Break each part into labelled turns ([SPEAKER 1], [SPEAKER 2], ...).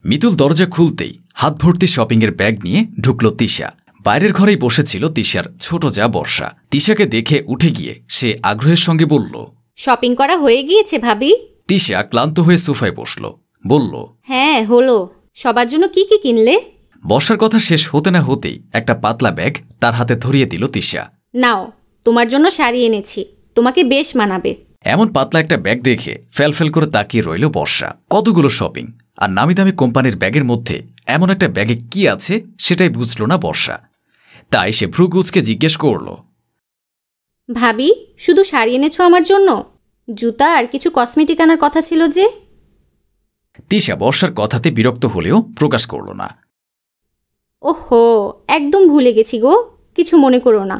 [SPEAKER 1] মিতুল দরজা খুলতেই হাত ভর্তি শপিংয়ের ব্যাগ নিয়ে ঢুকল তিশা। বাইরের ঘরেই বসেছিল তিশার ছোট যা বর্ষা। তিশাকে দেখে উঠে গিয়ে সে আগ্রহের সঙ্গে বলল,
[SPEAKER 2] শপিং করা হয়ে গিয়েছে ভাবি?
[SPEAKER 1] তিশা ক্লান্ত হয়ে সোফায় বসল, বলল,
[SPEAKER 2] হ্যাঁ হলো। সবার জন্য কি কি কিনলে?
[SPEAKER 1] বর্ষার কথা শেষ হতে না হতেই একটা পাতলা ব্যাগ তার হাতে ধরিয়ে দিল তিশা।
[SPEAKER 2] নাও, তোমার জন্য শাড়ি এনেছি, তোমাকে বেশ মানাবে।
[SPEAKER 1] এমন পাতলা একটা ব্যাগ দেখে ফেলফেল করে তাকিয়ে রইল বর্ষা। কতগুলো শপিং আর নামি দামি কোম্পানির ব্যাগের মধ্যে এমন একটা ব্যাগে কি আছে সেটাই বুঝল না বর্ষা। তাই সে ভ্রুকুচকে জিজ্ঞেস করল,
[SPEAKER 2] ভাবি, শুধু শাড়ি এনেছো আমার জন্য? জুতা আর কিছু কসমেটিক আনার কথা ছিল যে?
[SPEAKER 1] তিশা বর্ষার কথাতে বিরক্ত হলেও প্রকাশ করল না।
[SPEAKER 2] ওহো, একদম ভুলে গেছি গো, কিছু মনে করো না।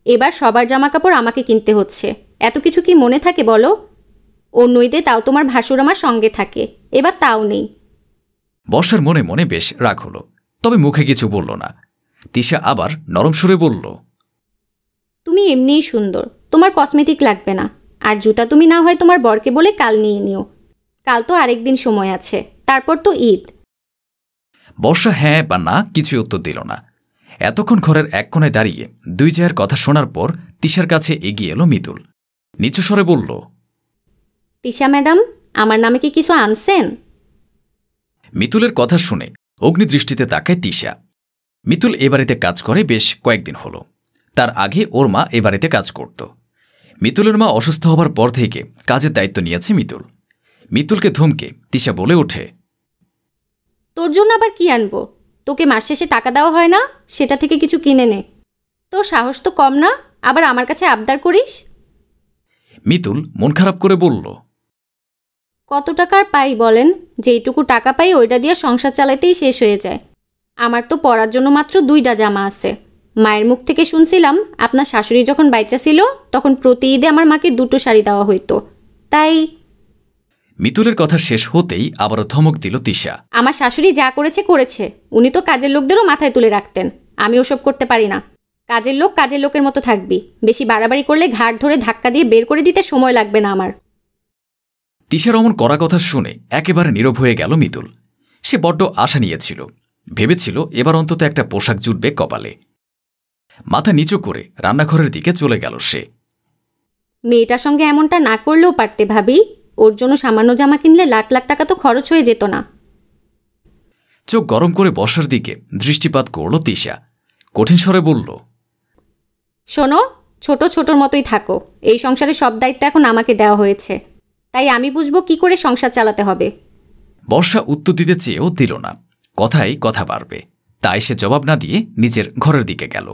[SPEAKER 2] এবার সবার জামা কাপড় আমাকে কিনতে হচ্ছে, এত কিছু কি মনে থাকে বলো? অন্য ঈদে তাও তোমার ভাসুর আমার সঙ্গে থাকে, এবার তাও নেই।
[SPEAKER 1] বর্ষার মনে মনে বেশ রাগ হল, তবে মুখে কিছু বলল না। তিশা আবার নরম সুরে বলল,
[SPEAKER 2] তুমি এমনিই সুন্দর, তোমার কসমেটিক লাগবে না। আর জুতা তুমি না হয় তোমার বরকে বলে কাল নিয়ে নিও, কাল তো আরেকদিন সময় আছে, তারপর তো ঈদ।
[SPEAKER 1] বর্ষা হ্যাঁ বা না কিছুই উত্তর দিল না। এতক্ষণ ঘরের এক কোণায় দাঁড়িয়ে দুই জায়ের কথা শোনার পর তিশার কাছে এগিয়ে এলো মিতুল। নিচু স্বরে বলল,
[SPEAKER 2] তিশা ম্যাডাম, আমার নামে কি কিছু আনছেন?
[SPEAKER 1] মিতুলের কথা শুনে অগ্নিদৃষ্টিতে তাকায় তিশা। মিতুল এ বাড়িতে কাজ করে বেশ কয়েকদিন হল। তার আগে ওর মা এ বাড়িতে কাজ করত। মিতুলের মা অসুস্থ হবার পর থেকে কাজের দায়িত্ব নিয়েছে মিতুল। মিতুলকে ধমকে তিশা বলে ওঠে,
[SPEAKER 2] তোর জন্য আবার কি আনবো? তোকে মাস শেষে টাকা দেওয়া হয় না, সেটা থেকে কিছু কিনে নে। তোর সাহস তো কম না, আবার আমার কাছে আবদার করিস।
[SPEAKER 1] মিতুল মন খারাপ করে বলল,
[SPEAKER 2] কত টাকার পাই বলেন? যেইটুকু টাকা পাই ওইটা দিয়ে সংসার চালাতেই শেষ হয়ে যায়। আমার তো পরার জন্য মাত্র 2টা জামা আছে। মায়ের মুখ থেকে শুনছিলাম আপনার শাশুড়ি যখন বাইচা ছিল তখন প্রতি ঈদে আমার মাকে 2টো শাড়ি দেওয়া হইতো, তাই।
[SPEAKER 1] মিতুলের কথা শেষ হতেই আবারও ধমক দিল তিশা।
[SPEAKER 2] আমার শাশুড়ি যা করেছে করেছে, উনি তো কাজের লোকদেরও মাথায় তুলে রাখতেন। আমি ওসব করতে পারি না। কাজের লোক কাজের লোকের মতো থাকবি, বেশি বাড়াবাড়ি করলে ঘাট ধরে ধাক্কা দিয়ে বের করে দিতে সময় লাগবে না আমার।
[SPEAKER 1] তিশার অমন কড়া কথা শুনে একেবারে নীরব হয়ে গেল মিতুল। সে বড্ড আশা নিয়েছিল, ভেবেছিল এবার অন্তত একটা পোশাক জুটবে কপালে। মাথা নিচু করে রান্নাঘরের দিকে চলে গেল সে।
[SPEAKER 2] মেয়েটার সঙ্গে এমনটা না করলেও পারতে ভাবি, ওর জন্য সামান্য জামা কিনলে লাখ লাখ টাকা তো খরচ হয়ে যেত না।
[SPEAKER 1] চোখ গরম করে বর্ষার দিকে দৃষ্টিপাত করল তিশা। কঠিন স্বরে বলল,
[SPEAKER 2] শোনো, ছোট ছোটর মতোই থাকো। এই সংসারে সব দায়িত্ব এখন আমাকে দেওয়া হয়েছে, তাই আমি বুঝবো কি করে সংসার চালাতে হবে।
[SPEAKER 1] বর্ষা উত্তর দিতে চেয়েও দিল না, কথাই কথা বাড়বে। তাই সে জবাব না দিয়ে নিজের ঘরের দিকে গেল।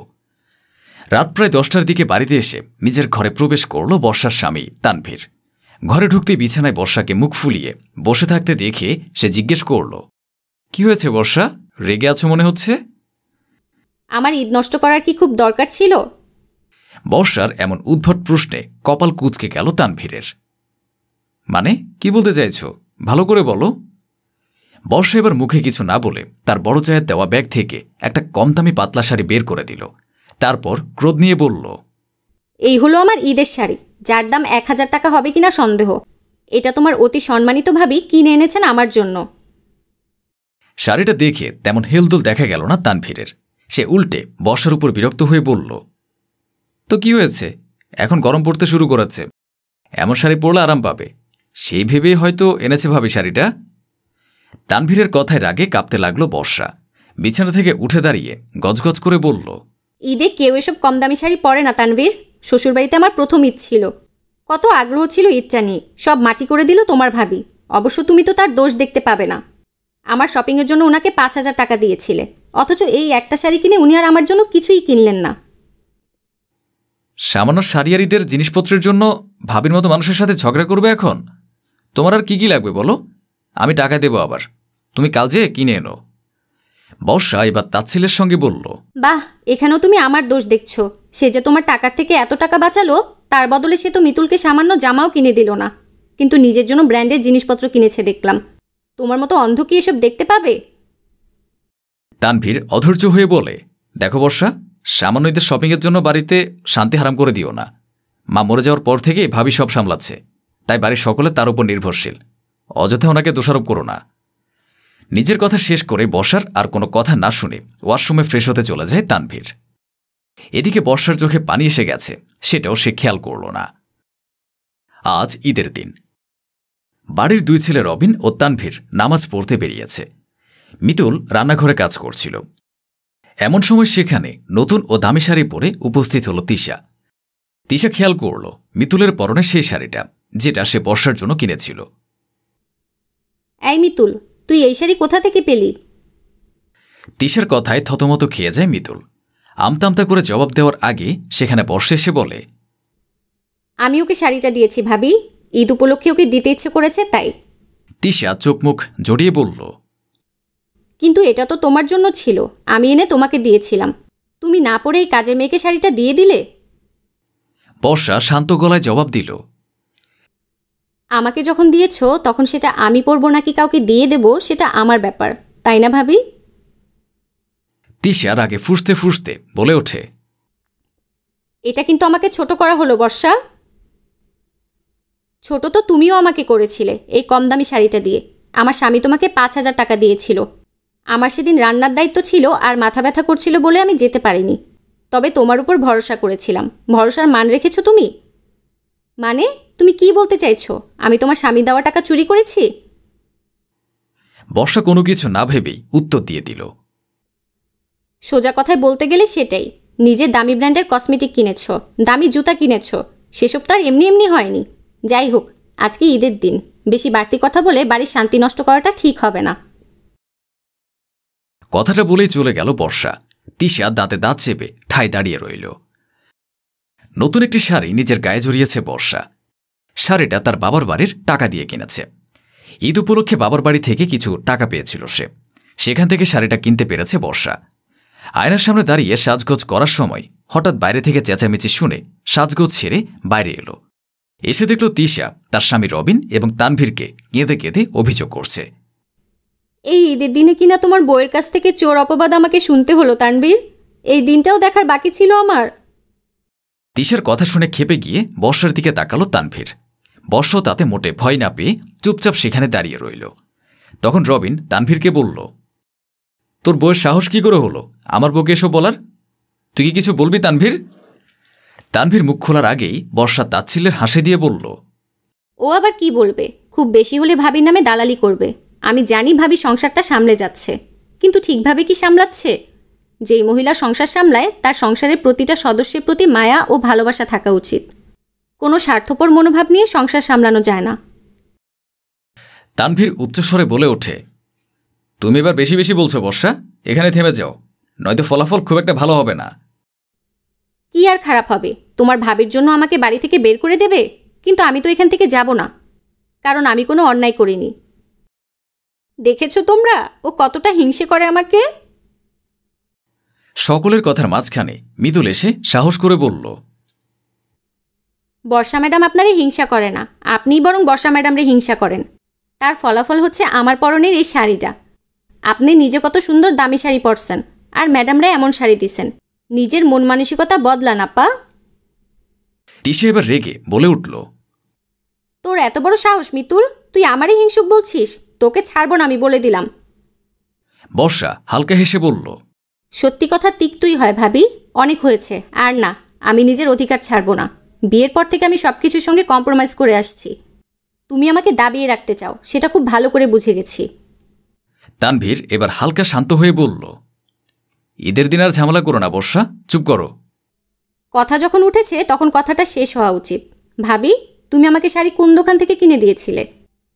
[SPEAKER 1] রাত প্রায় 10টার দিকে বাড়িতে এসে নিজের ঘরে প্রবেশ করল বর্ষার স্বামী তানভীর। ঘরে ঢুকতেই বিছানায় বর্ষাকে মুখ ফুলিয়ে বসে থাকতে দেখে সে জিজ্ঞেস করল, কি হয়েছে বর্ষা, রেগে আছো মনে হচ্ছে?
[SPEAKER 2] আমার ঈদ নষ্ট করার কি খুব দরকার ছিল?
[SPEAKER 1] বর্ষার এমন উদ্ভট প্রশ্নে কপাল কুঁচকে গেল তানভীরের। মানে কি বলতে চাইছ, ভালো করে বলো। বর্ষা এবার মুখে কিছু না বলে তার বড় জায়ের দেওয়া ব্যাগ থেকে একটা কম দামি পাতলা শাড়ি বের করে দিল। তারপর ক্রোধ নিয়ে বলল,
[SPEAKER 2] এই হলো আমার ঈদের শাড়ি, যার দাম 1000 টাকা হবে কিনা সন্দেহ। এটা তোমার অতি সম্মানিত ভাবি কিনে এনেছেন আমার জন্য।
[SPEAKER 1] শাড়িটা দেখে তেমন হেলদোল দেখা গেল না তানভীরের। সে উল্টে বর্ষার উপর বিরক্ত হয়ে বলল, তো কি হয়েছে, এখন গরম পড়তে শুরু করেছে, এমন শাড়ি পরলে আরাম পাবে, সেই ভেবেই হয়তো এনেছে ভাবি শাড়িটা। তানভীরের কথায় রাগে কাঁপতে লাগলো বর্ষা। বিছানা থেকে উঠে দাঁড়িয়ে গজগজ করে বলল,
[SPEAKER 2] ঈদে কেউ এসব কম দামি শাড়ি পরে না তানভীর। শ্বশুরবাড়িতে আমার প্রথম ঈদ ছিল, কত আগ্রহ ছিল ঈদটা নিয়ে, সব মাটি করে দিল তোমার ভাবি। অবশ্য তুমি তো তার দোষ দেখতে পাবে না। আমার শপিংয়ের জন্য ওনাকে 5000 টাকা দিয়েছিলে, অথচ এই একটা শাড়ি কিনে উনি আর আমার জন্য কিছুই কিনলেন না।
[SPEAKER 1] সামান্য শাড়িয়ারিদের জিনিসপত্রের জন্য ভাবির মতো মানুষের সাথে ঝগড়া করবে এখন? তোমার আর কি লাগবে বলো, আমি টাকা দেব, আবার তুমি কাল যেয়ে কিনে এনো। বর্ষা এবার তাচ্ছিলের সঙ্গে বলল,
[SPEAKER 2] বাহ, এখানেও তুমি আমার দোষ দেখছো। সে যে তোমার টাকার থেকে এত টাকা বাঁচালো, তার বদলে সে তো মিতুলকে সামান্য জামাও কিনে দিল না, কিন্তু নিজের জন্য ব্র্যান্ডের জিনিসপত্র কিনেছে দেখলাম। তোমার মতো অন্ধ কি এসব দেখতে পাবে?
[SPEAKER 1] তানভীর অধৈর্য হয়ে বলে, দেখো বর্ষা, সামান্য ঈদের শপিংয়ের জন্য বাড়িতে শান্তি হারাম করে দিও না। মা মরে যাওয়ার পর থেকে ভাবি সব সামলাচ্ছে, তাই বাড়ির সকলে তার উপর নির্ভরশীল। অযথা ওনাকে দোষারোপ করো না। নিজের কথা শেষ করে বর্ষার আর কোনো কথা না শুনে ওয়াশরুমে ফ্রেশ হতে চলে যায় তানভীর। এদিকে বর্ষার চোখে পানি এসে গেছে, সেটাও সে খেয়াল করল না। আজ ঈদের দিন। বাড়ির দুই ছেলে রবিন ও তানভীর নামাজ পড়তে বেরিয়েছে। মিতুল রান্নাঘরে কাজ করছিল। এমন সময় সেখানে নতুন ও দামি শাড়ি পরে উপস্থিত হল তিশা। তিশা খেয়াল করল মিতুলের পরনে সেই শাড়িটা, যেটা সে বর্ষার জন্য কিনেছিল।
[SPEAKER 2] এই মিতুল, তুই এই শাড়ি কোথা থেকে পেলি?
[SPEAKER 1] তিশার কথায় থতমত খেয়ে যায় মিতুল। আমতামতা করে জবাব দেওয়ার আগে সেখানে বর্ষা এসে বলে,
[SPEAKER 2] আমি ওকে শাড়িটা দিয়েছি ভাবি, ঈদ উপলক্ষে ওকে দিতে ইচ্ছে করেছে তাই।
[SPEAKER 1] তিশা চোখ মুখ জড়িয়ে বলল,
[SPEAKER 2] কিন্তু এটা তো তোমার জন্য ছিল, আমি এনে তোমাকে দিয়েছিলাম, তুমি না পরে এই কাজের মেয়েকে শাড়িটা দিয়ে দিলে।
[SPEAKER 1] বর্ষা শান্ত গলায় জবাব দিল,
[SPEAKER 2] আমাকে যখন দিয়েছ তখন সেটা আমি পরবো নাকি কাউকে দিয়ে দেব সেটা আমার ব্যাপার, তাই না ভাবি?
[SPEAKER 1] তিশা রাগে ফুঁসতে ফুঁসতে বলে ওঠে,
[SPEAKER 2] এটা কিন্তু আমাকে ছোট করা হলো বর্ষা। ছোট তো তুমিও আমাকে করেছিলে এই কম দামি শাড়িটা দিয়ে। আমার স্বামী তোমাকে 5,000 টাকা দিয়েছিল। আমার সেদিন রান্নার দায়িত্ব ছিল আর মাথা ব্যথা করছিল বলে আমি যেতে পারিনি। তবে তোমার উপর ভরসা করেছিলাম। ভরসার মান রেখেছো তুমি? মানে তুমি কি বলতে চাইছো? আমি তোমার স্বামী দেওয়া টাকা চুরি করেছি?
[SPEAKER 1] বর্ষা কোনো কিছু না ভেবেই উত্তর দিয়ে দিল,
[SPEAKER 2] সোজা কথায় বলতে গেলে সেটাই। নিজে দামি ব্র্যান্ডের কসমেটিক কিনেছ, দামি জুতা কিনেছ, সেসব তো আর এমনি এমনি হয়নি। যাই হোক, আজকে ঈদের দিন, বেশি বাড়তি কথা বলে বাড়ির শান্তি নষ্ট করাটা ঠিক হবে না।
[SPEAKER 1] কথাটা বলেই চলে গেল বর্ষা। তিশা দাঁতে দাঁত চেপে ঠায় দাঁড়িয়ে রইল। নতুন একটি শাড়ি নিজের গায়ে জড়িয়েছে বর্ষা। শাড়িটা তার বাবার বাড়ির টাকা দিয়ে কিনেছে। ঈদ উপলক্ষে বাবার বাড়ি থেকে কিছু টাকা পেয়েছিল সে, সেখান থেকে শাড়িটা কিনতে পেরেছে বর্ষা। আয়নার সামনে দাঁড়িয়ে সাজগোজ করার সময় হঠাৎ বাইরে থেকে চেঁচামেচি শুনে সাজগোজ ছেড়ে বাইরে এলো। এসে দেখল তিশা তার স্বামী রবিন এবং তানভীরকে কেঁদে কেঁদে অভিযোগ করছে।
[SPEAKER 2] এই ঈদের দিনে কিনা তোমার বউয়ের কাছ থেকে চোর অপবাদ আমাকে শুনতে হলো তানভীর। এই দিনটাও দেখার বাকি ছিল আমার।
[SPEAKER 1] তিশার কথা শুনে খেপে গিয়ে বর্ষার দিকে তাকালো তানভীর। বর্ষা তাতে মোটে ভয় না পেয়ে চুপচাপ সেখানে দাঁড়িয়ে রইল। তখন রবিন তানভীরকে বলল, তোর বউয়ের সাহস কি করে হলো আমার বউকে এসব বলার? তুই কি কিছু বলবি তানভীর? তানভীর মুখ খোলার আগেই বর্ষা তাচ্ছিল্যের হাসি দিয়ে বলল,
[SPEAKER 2] ও আবার কি বলবে? খুব বেশি হলে ভাবির নামে দালালি করবে। আমি জানি ভাবি সংসারটা সামলে যাচ্ছে, কিন্তু ঠিকভাবে কি সামলাচ্ছে? যেই মহিলা সংসার সামলায় তার সংসারের প্রতিটা সদস্যের প্রতি মায়া ও ভালোবাসা থাকা উচিত। কোনো স্বার্থপর মনোভাব নিয়ে সংসার সামলানো যায় না।
[SPEAKER 1] তানভীর উচ্চস্বরে বলে ওঠে, তুমি এবার বেশি বেশি বলছো বর্ষা, এখানে থেমে যাও, নয়তো ফলাফল খুব একটা ভালো হবে না।
[SPEAKER 2] কি আর খারাপ হবে? তোমার ভাবির জন্য আমাকে বাড়ি থেকে বের করে দেবে? কিন্তু আমি তো এখান থেকে যাব না, কারণ আমি কোনো অন্যায় করিনি। দেখেছো তোমরা ও কতটা হিংসে করে আমাকে?
[SPEAKER 1] সকলের কথার মাঝখানে মিতুল এসে সাহস করে বলল,
[SPEAKER 2] বর্ষা ম্যাডাম আপনারে হিংসা করে না, আপনিই বরং বর্ষা ম্যাডামরে হিংসা করেন। তার ফলাফল হচ্ছে আমার পরনের এই শাড়িটা। আপনি নিজে কত সুন্দর দামি শাড়ি পরছেন, আর ম্যাডামরা এমন শাড়ি দিছেন। নিজের মন মানসিকতা বদলান আপা।
[SPEAKER 1] তিশা এবার রেগে বলে উঠল,
[SPEAKER 2] তোর এত বড় সাহস মিতুল, তুই আমারই হিংসুক বলছিস? তোকে ছাড়বো না আমি বলে দিলাম।
[SPEAKER 1] বর্ষা হালকা হেসে বলল,
[SPEAKER 2] সত্যি কথা তিক্তই হয় ভাবি, অনেক হয়েছে আর না, আমি নিজের অধিকার ছাড়বো না। বিয়ের পর থেকে আমি সব কিছুর সঙ্গে কম্প্রোমাইজ করে আসছি। তুমি আমাকে দাবিয়ে রাখতে চাও, সেটা খুব ভালো করে বুঝে গেছি।
[SPEAKER 1] তানভীর এবার হালকা শান্ত হয়ে বলল, ঈদের দিন আর ঝামেলা করো না বর্ষা, চুপ করো।
[SPEAKER 2] কথা যখন উঠেছে তখন কথাটা শেষ হওয়া উচিত। ভাবি, তুমি আমাকে শাড়ি কোন দোকান থেকে কিনে দিয়েছিলে?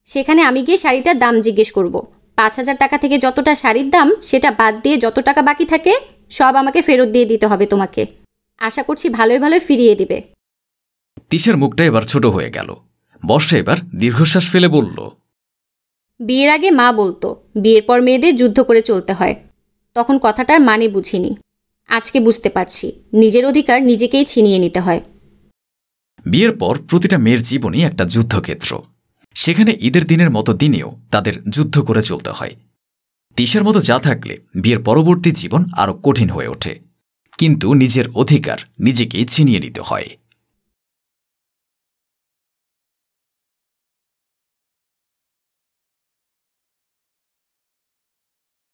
[SPEAKER 2] সেখানে আমি গিয়ে শাড়িটার দাম জিজ্ঞেস করব। 5,000 টাকা থেকে যতটা শাড়ির দাম সেটা বাদ দিয়ে যত টাকা বাকি থাকে সব আমাকে ফেরত দিয়ে দিতে হবে তোমাকে। আশা করছি ভালোই ভালোই ফিরিয়ে দিবে।
[SPEAKER 1] তিশার মুখটা এবার ছোট হয়ে গেল। বর্ষা এবার দীর্ঘশ্বাস ফেলে বলল,
[SPEAKER 2] বিয়ের আগে মা বলতো বিয়ের পর মেয়েদের যুদ্ধ করে চলতে হয়। তখন কথাটার মানে বুঝিনি। আজকে বুঝতে পারছি নিজের অধিকার নিজেকেই ছিনিয়ে নিতে হয়।
[SPEAKER 1] বিয়ের পর প্রতিটা মেয়ের জীবনই একটা যুদ্ধক্ষেত্র। সেখানে ঈদের দিনের মতো দিনেও তাদের যুদ্ধ করে চলতে হয়। তিশার মতো যা থাকলে বিয়ের পরবর্তী জীবন আরও কঠিন হয়ে ওঠে, কিন্তু নিজের অধিকার নিজেকেই ছিনিয়ে নিতে হয়।